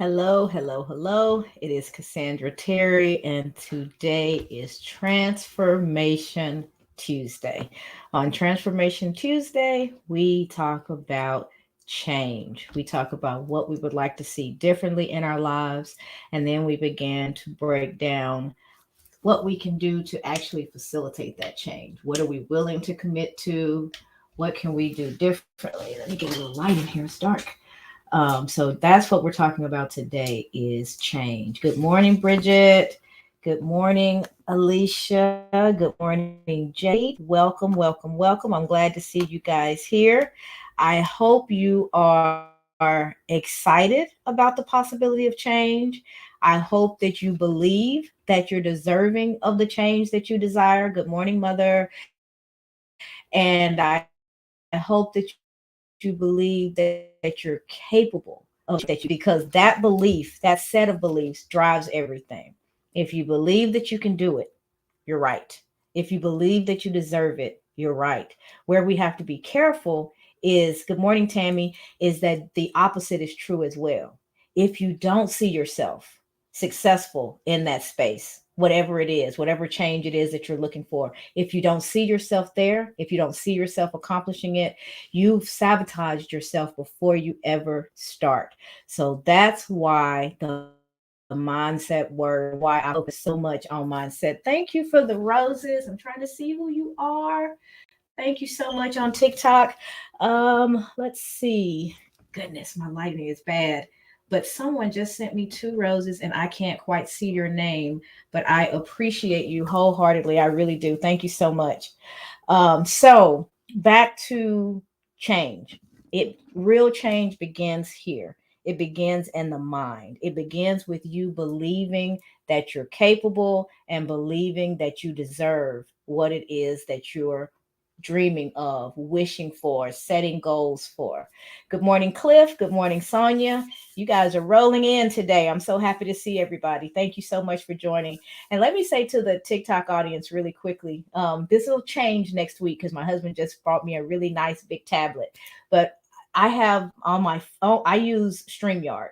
Hello, hello, hello. It is Cassandra Terry, and today is Transformation Tuesday. On Transformation Tuesday, we talk about change. We talk about what we would like to see differently in our lives, and then we began to break down what we can do to actually facilitate that change. What are we willing to commit to? What can we do differently? Let me get a little light in here. It's dark. So that's what we're talking about today is change. Good morning, Bridget. Good morning, Alicia. Good morning, Jade. Welcome, welcome, welcome. I'm glad to see you guys here. I hope you are excited about the possibility of change. I hope that you believe that you're deserving of the change that you desire. Good morning, Mother. And I hope that you believe that you're capable of the change that you desire because that belief, that set of beliefs drives everything. If you believe that you can do it, you're right. If you believe that you deserve it, you're right. Where we have to be careful is, good morning, Tammy, is that the opposite is true as well. If you don't see yourself successful in that space, whatever it is, whatever change it is that you're looking for, if you don't see yourself there, if you don't see yourself accomplishing it, you've sabotaged yourself before you ever start. So that's why the mindset word, why I focus so much on mindset. Thank you for the roses. I'm trying to see who you are. Thank you so much on TikTok. Let's see. Goodness, my lighting is bad. But someone just sent me two roses and I can't quite see your name, but I appreciate you wholeheartedly. I really do. Thank you so much. So back to change. Real change begins here. It begins in the mind. It begins with you believing that you're capable and believing that you deserve what it is that you're dreaming of, wishing for, setting goals for. Good morning, Cliff. Good morning, Sonia. You guys are rolling in today. I'm so happy to see everybody. Thank you so much for joining. And let me say to the TikTok audience really quickly, this will change next week because my husband just brought me a really nice big tablet. But I have on my phone, I use StreamYard.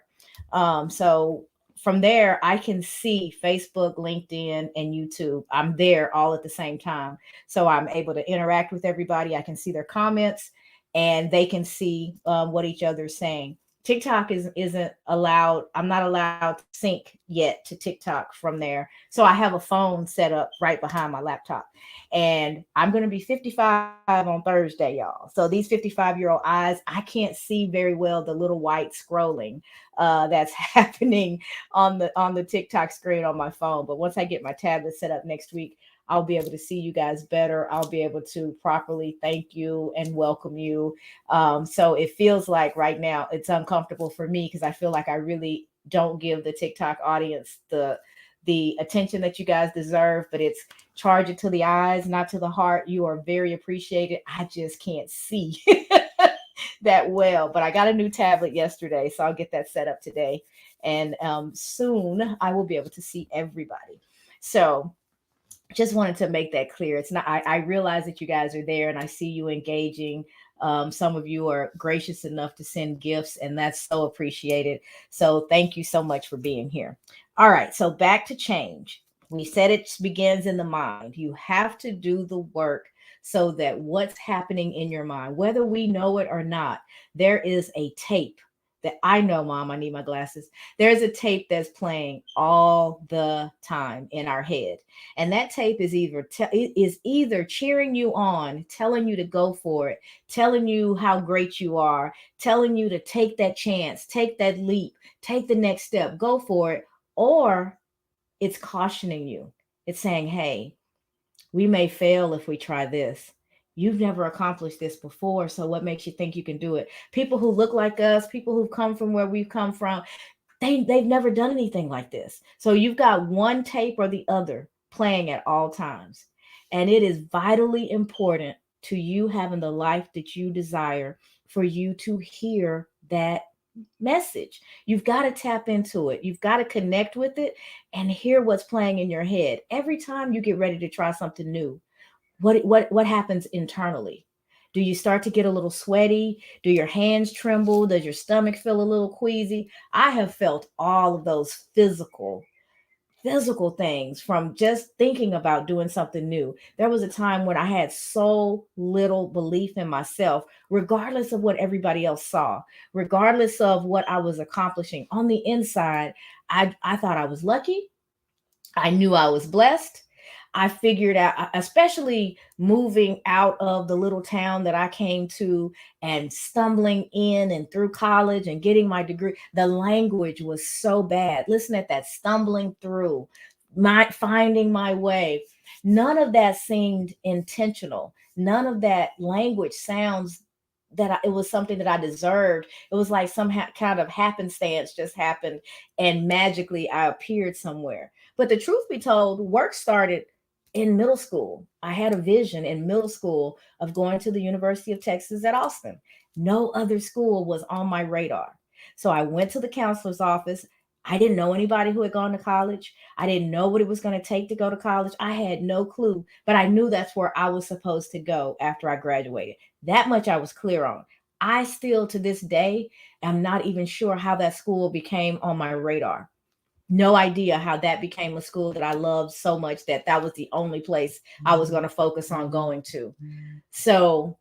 So from there, I can see Facebook, LinkedIn, and YouTube. I'm there all at the same time. So I'm able to interact with everybody. I can see their comments and they can see what each other is saying. TikTok isn't allowed. I'm not allowed to sync yet to TikTok from there. So I have a phone set up right behind my laptop. And I'm going to be 55 on Thursday, y'all. So these 55-year-old eyes, I can't see very well the little white scrolling that's happening on the TikTok screen on my phone. But once I get my tablet set up next week, I'll be able to see you guys better. I'll be able to properly thank you and welcome you. So it feels like right now it's uncomfortable for me because I feel like I really don't give the TikTok audience the attention that you guys deserve, but it's charge it to the eyes, not to the heart. You are very appreciated. I just can't see that well, but I got a new tablet yesterday, so I'll get that set up today. And soon I will be able to see everybody. So just wanted to make that clear. It's not, I realize that you guys are there and I see you engaging. Some of you are gracious enough to send gifts, and that's so appreciated. So thank you so much for being here. All right, so back to change. We said it begins in the mind. You have to do the work so that what's happening in your mind, whether we know it or not, there is a tape that I know, Mom, I need my glasses. There's a tape that's playing all the time in our head, and that tape is either cheering you on, telling you to go for it, telling you how great you are, telling you to take that chance, take that leap, take the next step, go for it, or it's cautioning you. It's saying, hey, we may fail if we try this. You've never accomplished this before, so what makes you think you can do it? People who look like us, people who've come from where we've come from, they've never done anything like this. So you've got one tape or the other playing at all times. And it is vitally important to you having the life that you desire for you to hear that message. You've got to tap into it. You've got to connect with it and hear what's playing in your head. Every time you get ready to try something new, what happens internally? Do you start to get a little sweaty? Do your hands tremble? Does your stomach feel a little queasy? I have felt all of those physical things from just thinking about doing something new. There was a time when I had so little belief in myself, regardless of what everybody else saw, regardless of what I was accomplishing. On the inside, I thought I was lucky. I knew I was blessed. I figured out, especially moving out of the little town that I came to and stumbling in and through college and getting my degree. The language was so bad. Listen at that, stumbling through, my finding my way. None of that seemed intentional. None of that language sounds that it was something that I deserved. It was like some kind of happenstance just happened and magically I appeared somewhere. But the truth be told, work started in middle school. I had a vision in middle school of going to the University of Texas at Austin. No other school was on my radar. So I went to the counselor's office. I didn't know anybody who had gone to college. I didn't know what it was going to take to go to college. I had no clue, but I knew that's where I was supposed to go after I graduated. That much I was clear on. I still to this day am not even sure how that school became on my radar. No idea how that became a school that I loved so much that that was the only place I was going to focus on going to. So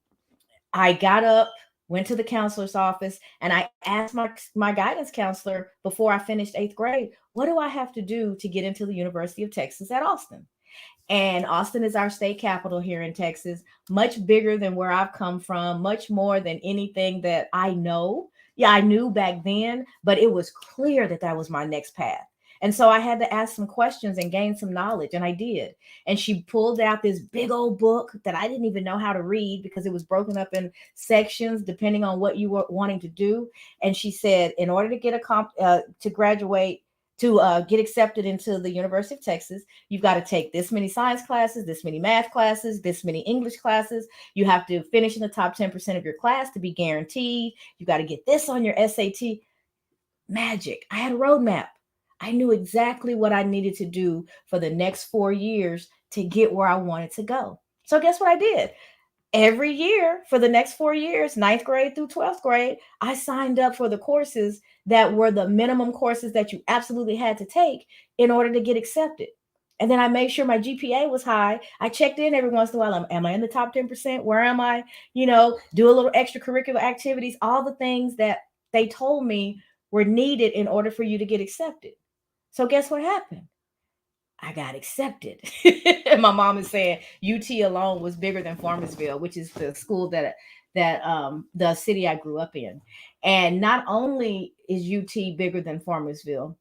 I got up, went to the counselor's office, and I asked my guidance counselor before I finished 8th grade, what do I have to do to get into the University of Texas at Austin? And Austin is our state capital here in Texas, much bigger than where I've come from, much more than anything that I know. Yeah, I knew back then, but it was clear that that was my next path. And so I had to ask some questions and gain some knowledge, and I did. And she pulled out this big old book that I didn't even know how to read because it was broken up in sections depending on what you were wanting to do. And she said, in order to get to graduate, to get accepted into the University of Texas, you've got to take this many science classes, this many math classes, this many English classes. You have to finish in the top 10% of your class to be guaranteed. You got to get this on your SAT. Magic. I had a roadmap. I knew exactly what I needed to do for the next 4 years to get where I wanted to go. So guess what I did? Every year for the next 4 years, 9th grade through 12th grade, I signed up for the courses that were the minimum courses that you absolutely had to take in order to get accepted. And then I made sure my GPA was high. I checked in every once in a while. Am I in the top 10%? Where am I? Do a little extracurricular activities, all the things that they told me were needed in order for you to get accepted. So guess what happened? I got accepted. And my mom is saying UT alone was bigger than Farmersville, which is the school that the city I grew up in. And not only is UT bigger than Farmersville,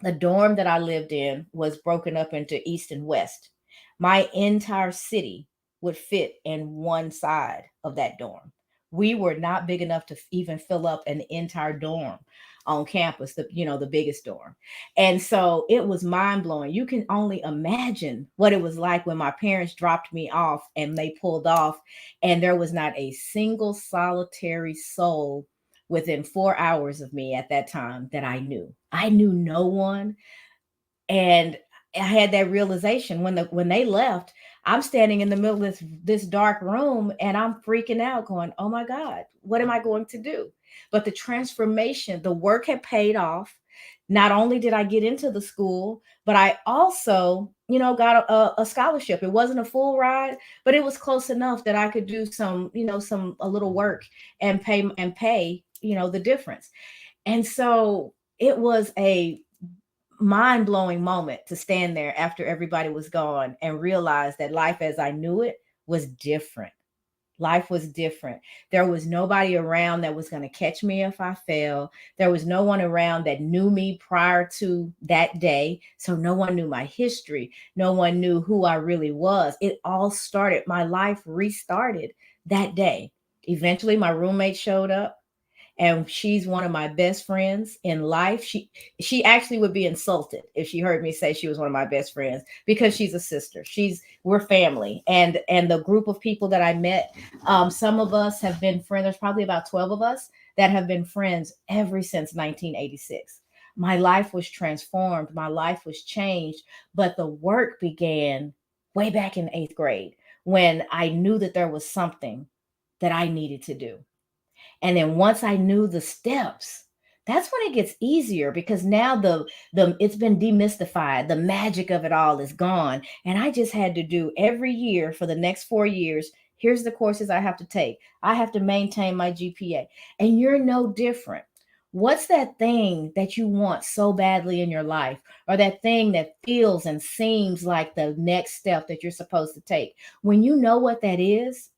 the dorm that I lived in was broken up into east and west. My entire city would fit in one side of that dorm. We were not big enough to even fill up an entire dorm on campus, the biggest dorm. And so it was mind blowing. You can only imagine what it was like when my parents dropped me off and they pulled off, and there was not a single solitary soul within 4 hours of me at that time that I knew. I knew no one. And I had that realization when they left. I'm standing in the middle of this dark room and I'm freaking out, going, "Oh my God, what am I going to do?" But the transformation, the work had paid off. Not only did I get into the school, but I also, got a scholarship. It wasn't a full ride, but it was close enough that I could do some a little work and pay, the difference. And so it was a mind blowing moment to stand there after everybody was gone and realize that life as I knew it was different. Life was different. There was nobody around that was going to catch me if I fell. There was no one around that knew me prior to that day. So no one knew my history. No one knew who I really was. It all started, my life restarted that day. Eventually, my roommate showed up and she's one of my best friends in life. She actually would be insulted if she heard me say she was one of my best friends because she's a sister. We're family, and the group of people that I met, some of us have been friends. There's probably about 12 of us that have been friends ever since 1986. My life was transformed. My life was changed, but the work began way back in 8th grade when I knew that there was something that I needed to do. And then once I knew the steps, that's when it gets easier, because now the it's been demystified. The magic of it all is gone. And I just had to do every year for the next 4 years. Here's the courses I have to take. I have to maintain my GPA. And you're no different. What's that thing that you want so badly in your life, or that thing that feels and seems like the next step that you're supposed to take? When you know what that is,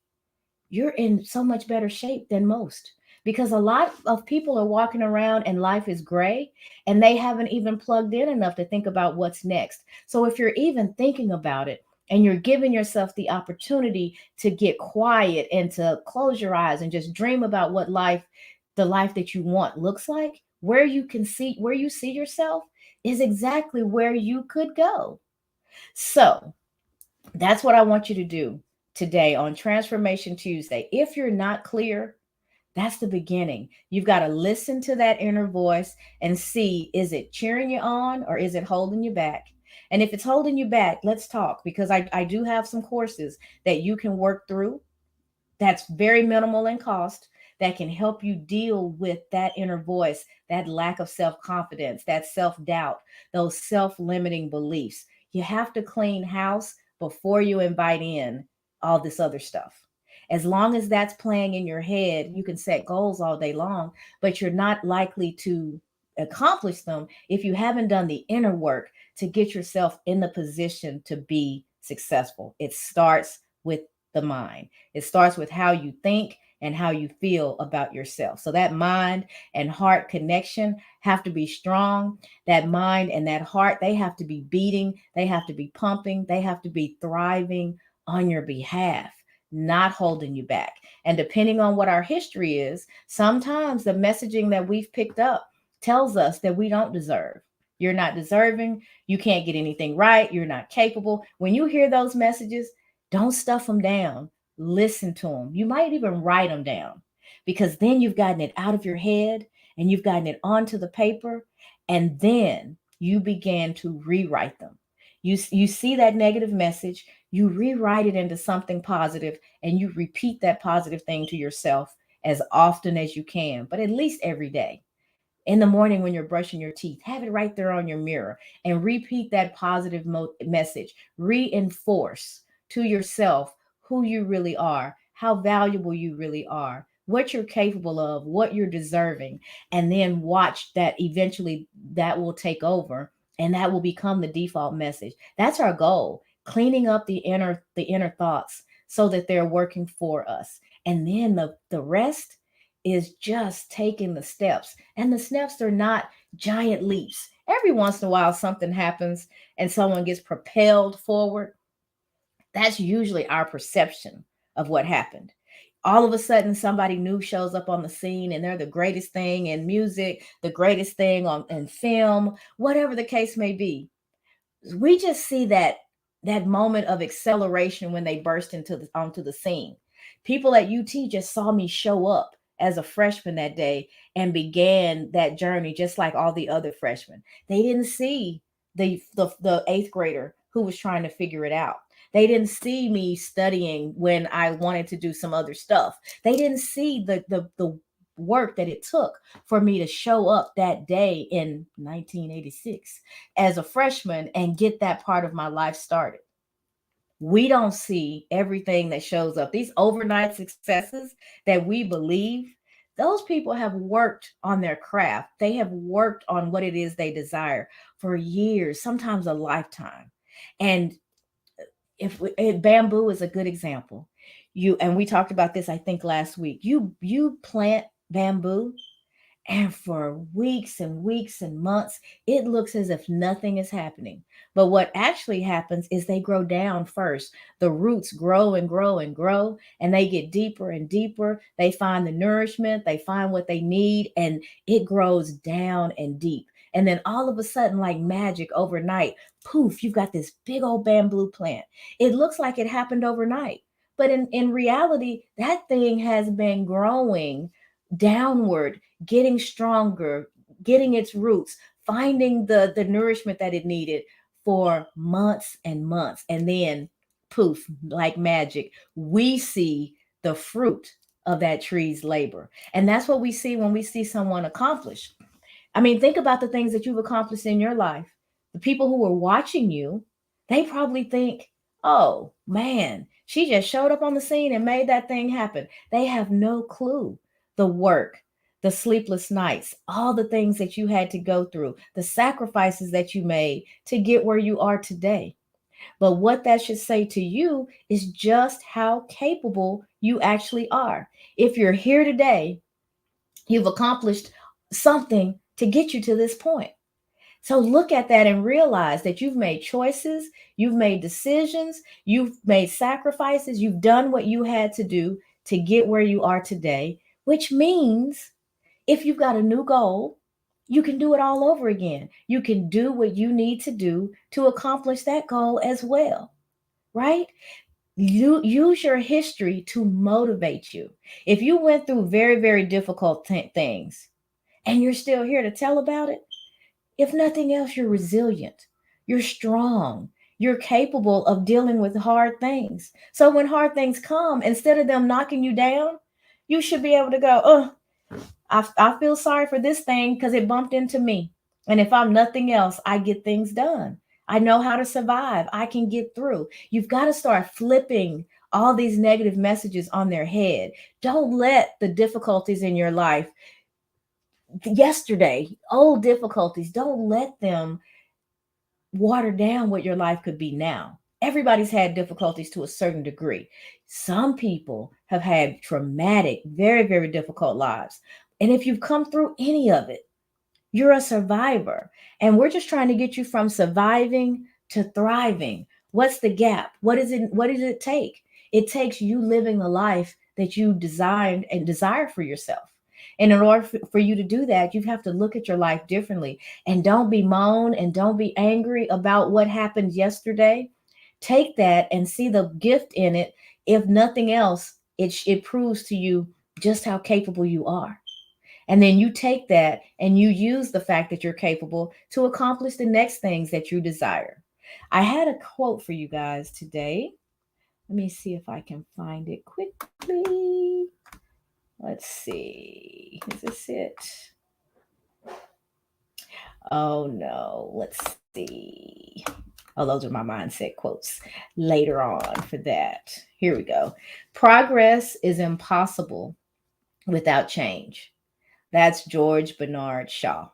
you're in so much better shape than most, because a lot of people are walking around and life is gray, and they haven't even plugged in enough to think about what's next. So if you're even thinking about it, and you're giving yourself the opportunity to get quiet and to close your eyes and just dream about what the life that you want looks like, where you see yourself is exactly where you could go. So that's what I want you to do today on Transformation Tuesday. If you're not clear, that's the beginning. You've got to listen to that inner voice and see, is it cheering you on or is it holding you back? And if it's holding you back, let's talk, because I do have some courses that you can work through that's very minimal in cost, that can help you deal with that inner voice, that lack of self confidence, that self doubt, those self limiting beliefs. You have to clean house before you invite in all this other stuff. As long as that's playing in your head, you can set goals all day long, but you're not likely to accomplish them if you haven't done the inner work to get yourself in the position to be successful. It starts with the mind. It starts with how you think and how you feel about yourself. So that mind and heart connection have to be strong. That mind and that heart, they have to be beating, they have to be pumping, they have to be thriving on your behalf, not holding you back. And depending on what our history is, sometimes the messaging that we've picked up tells us that we don't deserve. You're not deserving. You can't get anything right. You're not capable. When you hear those messages, don't stuff them down. Listen to them. You might even write them down, because then you've gotten it out of your head and you've gotten it onto the paper. And then you begin to rewrite them. You see that negative message, you rewrite it into something positive, and you repeat that positive thing to yourself as often as you can, but at least every day. In the morning when you're brushing your teeth, have it right there on your mirror and repeat that positive message. Reinforce to yourself who you really are, how valuable you really are, what you're capable of, what you're deserving, and then watch that eventually that will take over, and that will become the default message. That's our goal, cleaning up the inner thoughts so that they're working for us. And then the rest is just taking the steps. And the steps are not giant leaps. Every once in a while, something happens and someone gets propelled forward. That's usually our perception of what happened. All of a sudden, somebody new shows up on the scene and they're the greatest thing in music, the greatest thing in film, whatever the case may be. We just see that moment of acceleration when they burst onto the scene. People at UT just saw me show up as a freshman that day and began that journey just like all the other freshmen. They didn't see the eighth grader who was trying to figure it out. They didn't see me studying when I wanted to do some other stuff. They didn't see the work that it took for me to show up that day in 1986 as a freshman and get that part of my life started. We don't see everything that shows up. These overnight successes that we believe, those people have worked on their craft. They have worked on what it is they desire for years, sometimes a lifetime. And if bamboo is a good example. We talked about this I think last week. You plant bamboo, and for weeks and weeks and months, it looks as if nothing is happening. But what actually happens is they grow down first. The roots grow and grow and grow, and they get deeper and deeper. They find the nourishment, they find what they need, and it grows down and deep. And then all of a sudden, like magic overnight, poof, you've got this big old bamboo plant. It looks like it happened overnight. But in reality, that thing has been growing downward, getting stronger, getting its roots, finding the nourishment that it needed for months and months. And then poof, like magic, we see the fruit of that tree's labor. And that's what we see when we see someone accomplish. I mean, think about the things that you've accomplished in your life. The people who were watching you, they probably think, oh man, she just showed up on the scene and made that thing happen. They have no clue the work, the sleepless nights, all the things that you had to go through, the sacrifices that you made to get where you are today. But what that should say to you is just how capable you actually are. If you're here today, you've accomplished something to get you to this point. So look at that and realize that you've made choices, you've made decisions, you've made sacrifices, you've done what you had to do to get where you are today, which means if you've got a new goal, you can do it all over again. You can do what you need to do to accomplish that goal as well, right? You use your history to motivate you. If you went through very, very difficult things and you're still here to tell about it, if nothing else, you're resilient, you're strong, you're capable of dealing with hard things. So when hard things come, instead of them knocking you down, you should be able to go, oh, I feel sorry for this thing because it bumped into me. And if I'm nothing else, I get things done. I know how to survive. I can get through. You've got to start flipping all these negative messages on their head. Don't let the difficulties in your life, yesterday, old difficulties, don't let them water down what your life could be now. Everybody's had difficulties to a certain degree. Some people have had traumatic, very, very difficult lives. And if you've come through any of it, you're a survivor. And we're just trying to get you from surviving to thriving. What's the gap? What does it take? It takes you living the life that you designed and desire for yourself. And in order for you to do that, you have to look at your life differently. And don't be moan and don't be angry about what happened yesterday. Take that and see the gift in it. If nothing else, it proves to you just how capable you are. And then you take that and you use the fact that you're capable to accomplish the next things that you desire. I had a quote for you guys today. Let me see if I can find it quickly. Let's see. Is this it? Oh no. Let's see. Oh, those are my mindset quotes later on for that. Here we go. Progress is impossible without change. That's George Bernard Shaw.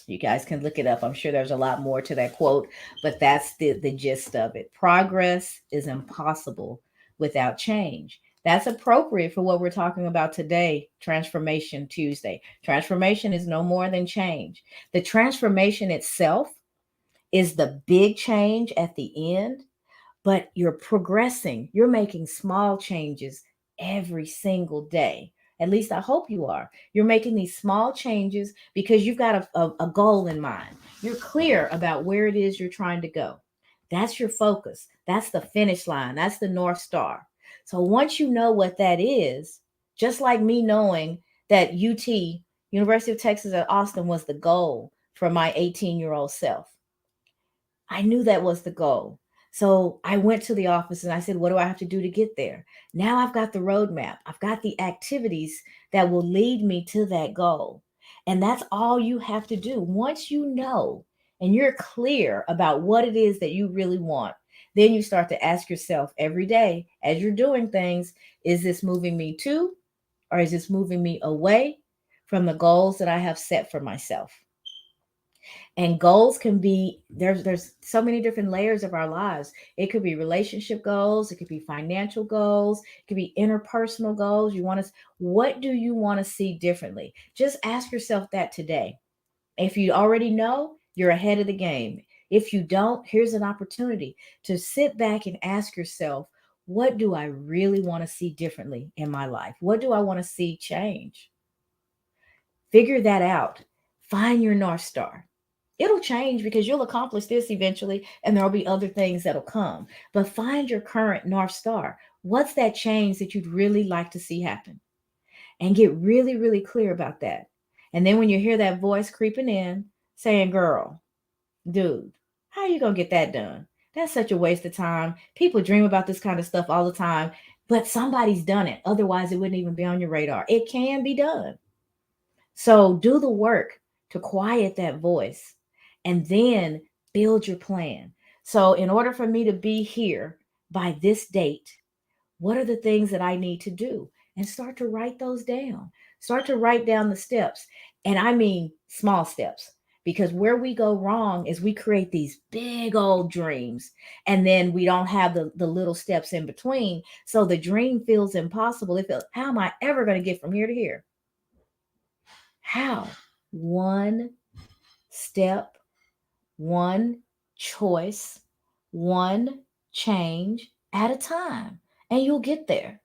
You guys can look it up. I'm sure there's a lot more to that quote, but that's the gist of it. Progress is impossible without change. That's appropriate for what we're talking about today, Transformation Tuesday. Transformation is no more than change. The transformation itself is the big change at the end, but you're progressing. You're making small changes every single day. At least I hope you are. You're making these small changes because you've got a goal in mind. You're clear about where it is you're trying to go. That's your focus. That's the finish line. That's the North Star. So once you know what that is, just like me knowing that University of Texas at Austin, was the goal for my 18-year-old self, I knew that was the goal. So I went to the office and I said, what do I have to do to get there? Now I've got the roadmap. I've got the activities that will lead me to that goal. And that's all you have to do. Once you know and you're clear about what it is that you really want, then you start to ask yourself every day as you're doing things, is this moving me to, or is this moving me away from the goals that I have set for myself? And goals can be, there's so many different layers of our lives. It could be relationship goals, it could be financial goals, it could be interpersonal goals. You want to, what do you want to see differently? Just ask yourself that today. If you already know, you're ahead of the game. If you don't, here's an opportunity to sit back and ask yourself, what do I really want to see differently in my life? What do I want to see change? Figure that out. Find your North Star. It'll change because you'll accomplish this eventually, and there'll be other things that'll come. But find your current North Star. What's that change that you'd really like to see happen? And get really, really clear about that. And then when you hear that voice creeping in saying, girl, dude, how are you going to get that done? That's such a waste of time. People dream about this kind of stuff all the time. but somebody's done it. Otherwise, it wouldn't even be on your radar. It can be done. So do the work to quiet that voice and then build your plan. So, in order for me to be here by this date, what are the things that I need to do? And start to write those down. Start to write down the steps. And I mean small steps, because where we go wrong is we create these big old dreams and then we don't have the little steps in between. So the dream feels impossible. It feels, how am I ever going to get from here to here? How? One step, one choice, one change at a time, and you'll get there.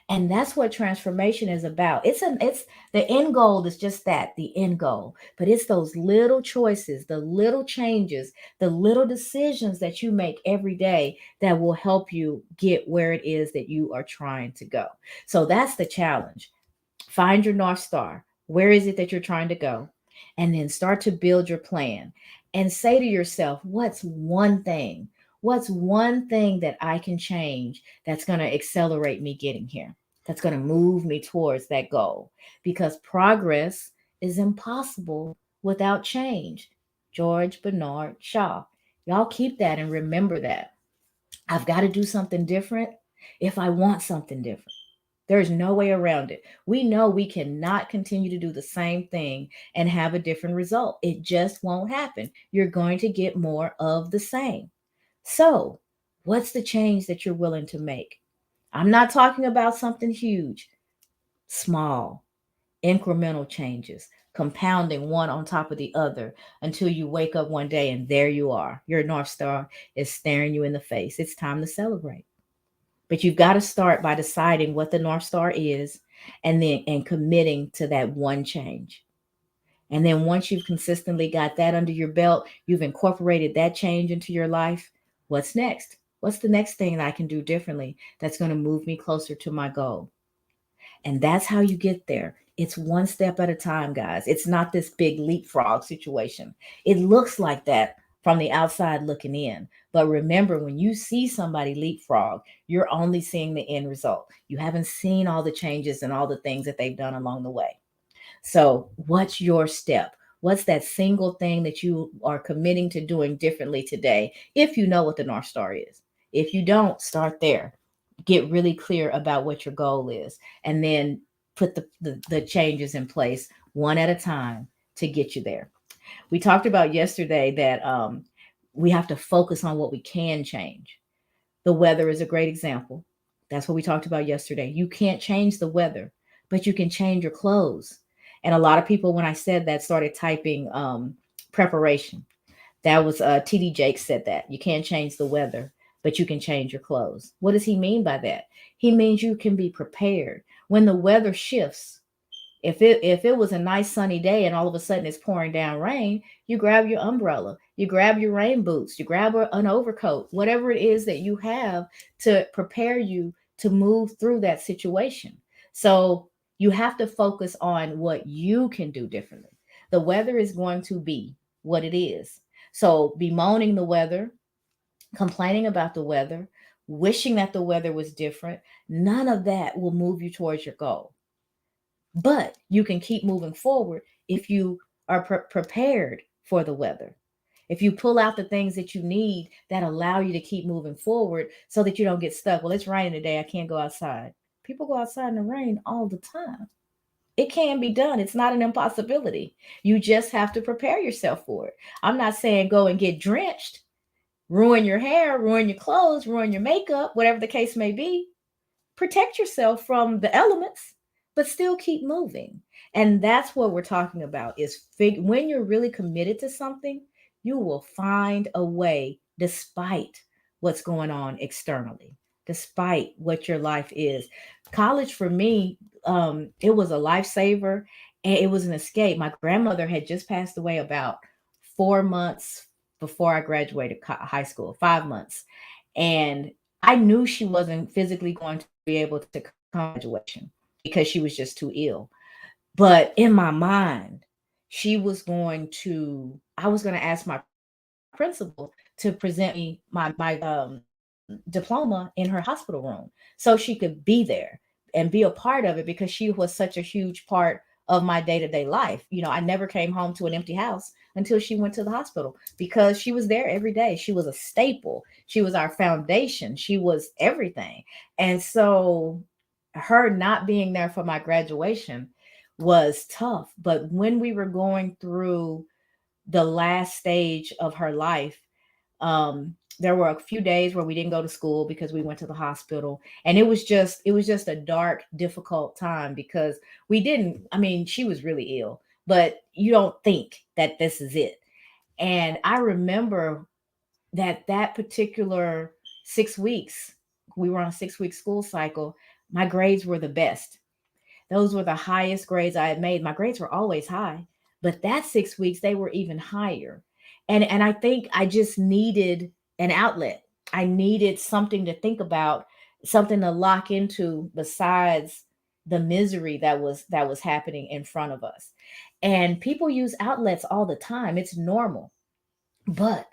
And that's what transformation is about. It's the end goal is just that, the end goal. But it's those little choices, the little changes, the little decisions that you make every day that will help you get where it is that you are trying to go. So that's the challenge. Find your North Star. Where is it that you're trying to go? And then start to build your plan and say to yourself, what's one thing? What's one thing that I can change that's going to accelerate me getting here? That's going to move me towards that goal. Because progress is impossible without change. George Bernard Shaw. Y'all keep that and remember that. I've got to do something different if I want something different. There's no way around it. We know we cannot continue to do the same thing and have a different result. It just won't happen. You're going to get more of the same. So, what's the change that you're willing to make? I'm not talking about something huge, small, incremental changes, compounding one on top of the other until you wake up one day and there you are. Your North Star is staring you in the face. It's time to celebrate. But you've got to start by deciding what the North Star is and committing to that one change. And then once you've consistently got that under your belt, you've incorporated that change into your life. What's next? What's the next thing that I can do differently that's going to move me closer to my goal? And that's how you get there. It's one step at a time, guys. It's not this big leapfrog situation. It looks like that from the outside looking in. But remember, when you see somebody leapfrog, you're only seeing the end result. You haven't seen all the changes and all the things that they've done along the way. So, what's your step? What's that single thing that you are committing to doing differently today if you know what the North Star is? If you don't, start there. Get really clear about what your goal is and then put the changes in place one at a time to get you there. We talked about yesterday that we have to focus on what we can change. The weather is a great example. That's what we talked about yesterday. You can't change the weather, but you can change your clothes. And a lot of people, when I said that, started typing preparation. That was TD Jakes said that. You can't change the weather, but you can change your clothes. What does he mean by that? He means you can be prepared. When the weather shifts, if it was a nice sunny day and all of a sudden it's pouring down rain, you grab your umbrella, you grab your rain boots, you grab an overcoat, whatever it is that you have to prepare you to move through that situation. So you have to focus on what you can do differently. The weather is going to be what it is. So bemoaning the weather, complaining about the weather, wishing that the weather was different, none of that will move you towards your goal. But you can keep moving forward if you are prepared for the weather. If you pull out the things that you need that allow you to keep moving forward so that you don't get stuck. Well, it's raining today. I can't go outside. People go outside in the rain all the time. It can be done. It's not an impossibility. You just have to prepare yourself for it. I'm not saying go and get drenched, ruin your hair, ruin your clothes, ruin your makeup, whatever the case may be. Protect yourself from the elements, but still keep moving. And that's what we're talking about is when you're really committed to something, you will find a way despite what's going on externally, despite what your life is. College for me, it was a lifesaver and it was an escape. My grandmother had just passed away about 4 months before I graduated high school, 5 months. And I knew she wasn't physically going to be able to come to graduation because she was just too ill. But in my mind, I was going to ask my principal to present me my diploma in her hospital room so she could be there and be a part of it, because she was such a huge part of my day-to-day life. I never came home to an empty house until she went to the hospital, because she was there every day. She was a staple. She was our foundation. She was everything. And so her not being there for my graduation was tough. But when we were going through the last stage of her life, there were a few days where we didn't go to school because we went to the hospital, and it was just a dark, difficult time, because we didn't I mean, she was really ill, but you don't think that this is it. And I remember that particular 6 weeks, we were on a 6-week school cycle. My grades were the best. Those were the highest grades I had made. My grades were always high, but that 6 weeks, they were even higher. And I think I just needed an outlet. I needed something to think about, something to lock into besides the misery that was happening in front of us. And people use outlets all the time. It's normal. But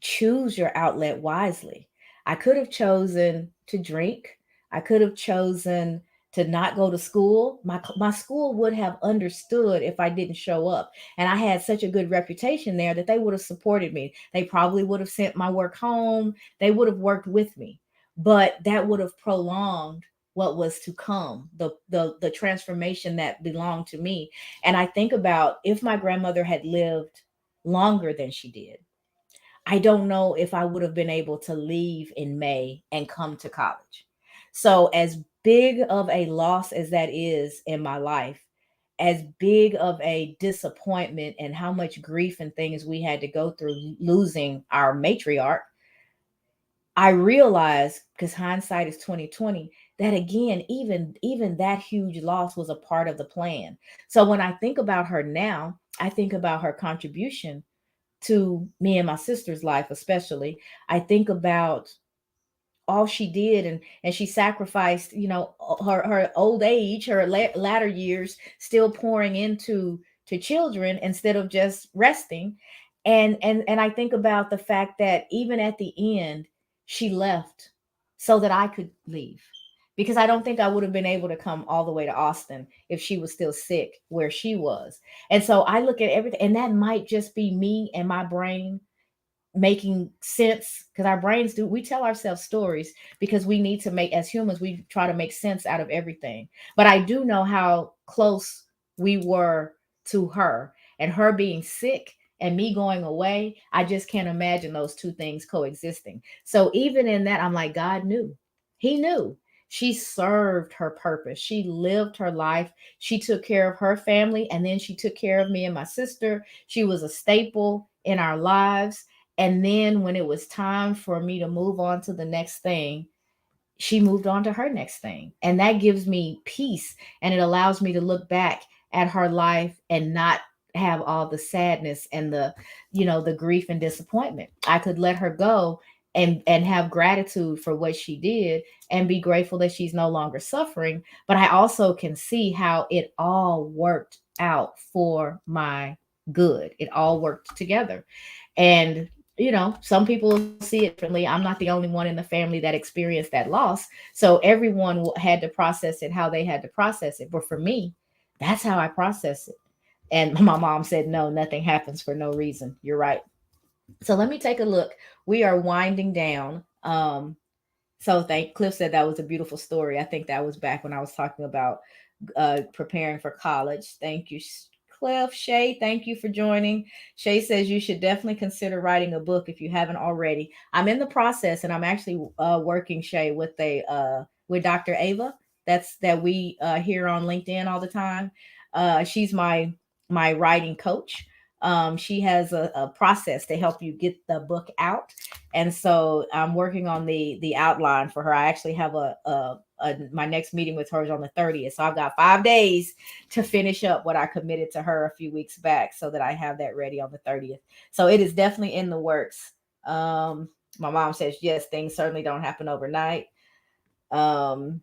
choose your outlet wisely. I could have chosen to drink. I could have chosen to not go to school. My school would have understood if I didn't show up. And I had such a good reputation there that they would have supported me. They probably would have sent my work home. They would have worked with me. But that would have prolonged what was to come, the transformation that belonged to me. And I think about, if my grandmother had lived longer than she did, I don't know if I would have been able to leave in May and come to college. So, as big of a loss as that is in my life, as big of a disappointment, and how much grief and things we had to go through losing our matriarch, I realized, because hindsight is 2020, that again, even that huge loss was a part of the plan. So when I think about her now, I think about her contribution to me and my sister's life, especially. I think about all she did, and she sacrificed, her old age, her latter years, still pouring into to children instead of just resting. And I think about the fact that even at the end, she left so that I could leave, because I don't think I would have been able to come all the way to Austin if she was still sick where she was. And so I look at everything, and that might just be me and my brain making sense, because our brains do, we tell ourselves stories because we need to make, as humans, we try to make sense out of everything. But I do know how close we were to her, and her being sick and me going away. I just can't imagine those two things coexisting. So even in that, I'm like, God knew. He knew. She served her purpose. She lived her life. She took care of her family, and then she took care of me and my sister. She was a staple in our lives. And then when it was time for me to move on to the next thing, she moved on to her next thing. And that gives me peace. And it allows me to look back at her life and not have all the sadness and the grief and disappointment. I could let her go and have gratitude for what she did, and be grateful that she's no longer suffering. But I also can see how it all worked out for my good. It all worked together. And some people see it differently. I'm not the only one in the family that experienced that loss. So everyone had to process it how they had to process it. But for me, that's how I process it. And my mom said, no, nothing happens for no reason. You're right. So let me take a look. We are winding down. So thank Cliff said that was a beautiful story. I think that was back when I was talking about preparing for college. Thank you, Cliff. Shay, thank you for joining. Shay says you should definitely consider writing a book if you haven't already. I'm in the process, and I'm actually working, Shay, with Dr. Ava. That we hear on LinkedIn all the time. She's my writing coach. She has a process to help you get the book out, and so I'm working on the outline for her. I actually have my next meeting with her is on the 30th, so I've got 5 days to finish up what I committed to her a few weeks back, so that I have that ready on the 30th. So it is definitely in the works. My mom says yes, things certainly don't happen overnight. Um,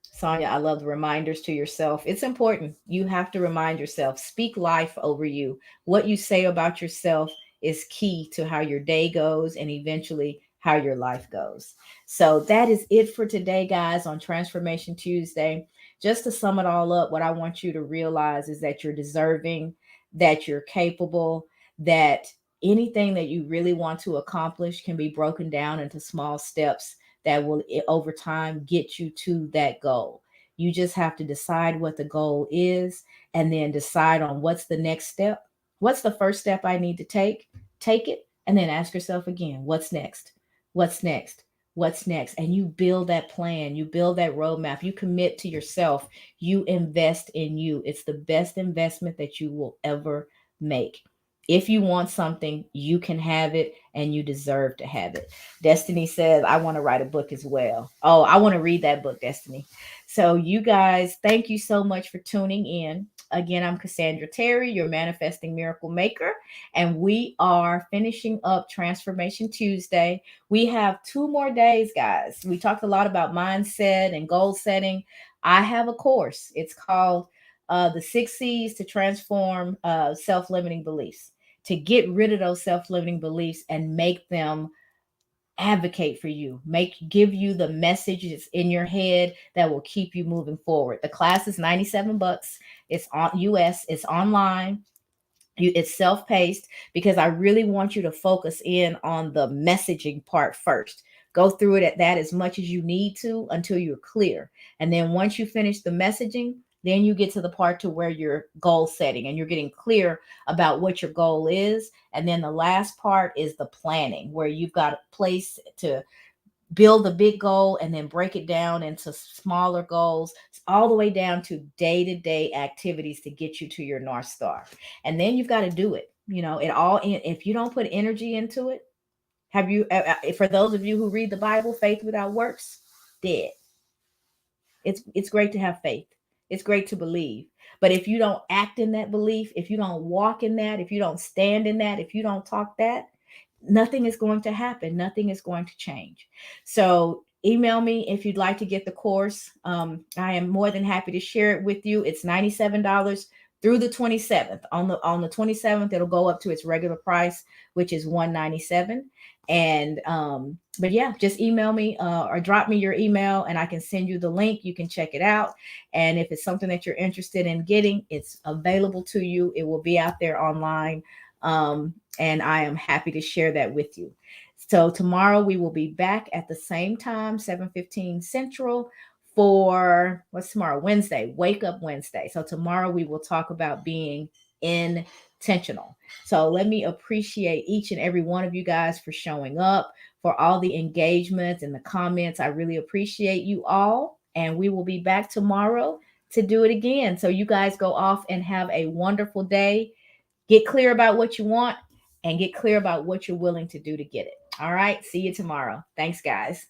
Sonia, I love the reminders to yourself. It's important. You have to remind yourself, speak life over you. What you say about yourself is key to how your day goes and eventually how your life goes. So that is it for today, guys, on Transformation Tuesday. Just to sum it all up, what I want you to realize is that you're deserving, that you're capable, that anything that you really want to accomplish can be broken down into small steps that will, over time, get you to that goal. You just have to decide what the goal is and then decide on what's the next step. What's the first step I need to take? Take it and then ask yourself again, what's next? What's next? What's next? And you build that plan, you build that roadmap, you commit to yourself, you invest in you. It's the best investment that you will ever make. If you want something, you can have it and you deserve to have it. Destiny says, I want to write a book as well. Oh, I want to read that book, Destiny. So, you guys, thank you so much for tuning in. Again, I'm Cassandra Terry, your manifesting miracle maker, and we are finishing up Transformation Tuesday. We have 2 more days, guys. We talked a lot about mindset and goal setting. I have a course. It's called The 6 C's to Transform Self Limiting Beliefs, to get rid of those self limiting beliefs and make them advocate for you, make give you the messages in your head that will keep you moving forward. The class is $97. It's on US, it's online. It's self-paced because I really want you to focus in on the messaging part first. Go through it at that as much as you need to until you're clear. And then once you finish the messaging, then you get to the part to where you're goal setting and you're getting clear about what your goal is. And then the last part is the planning, where you've got a place to build the big goal and then break it down into smaller goals, all the way down to day-to-day activities to get you to your North Star. And then you've got to do it. It all if you don't put energy into it, have you for those of you who read the Bible, faith without works, dead. It's great to have faith. It's great to believe. But if you don't act in that belief, if you don't walk in that, if you don't stand in that, if you don't talk that, nothing is going to happen. Nothing is going to change. So email me if you'd like to get the course. I am more than happy to share it with you. It's $97 through the 27th. On the 27th, it'll go up to its regular price, which is $197. And but yeah, just email me or drop me your email and I can send you the link. You can check it out. And if it's something that you're interested in getting, it's available to you. It will be out there online. And I am happy to share that with you. So tomorrow we will be back at the same time, 7:15 Central, for what's tomorrow? Wednesday, Wake Up Wednesday. So tomorrow we will talk about being intentional. So let me appreciate each and every one of you guys for showing up, for all the engagements and the comments. I really appreciate you all. And we will be back tomorrow to do it again. So you guys go off and have a wonderful day. Get clear about what you want and get clear about what you're willing to do to get it. All right. See you tomorrow. Thanks, guys.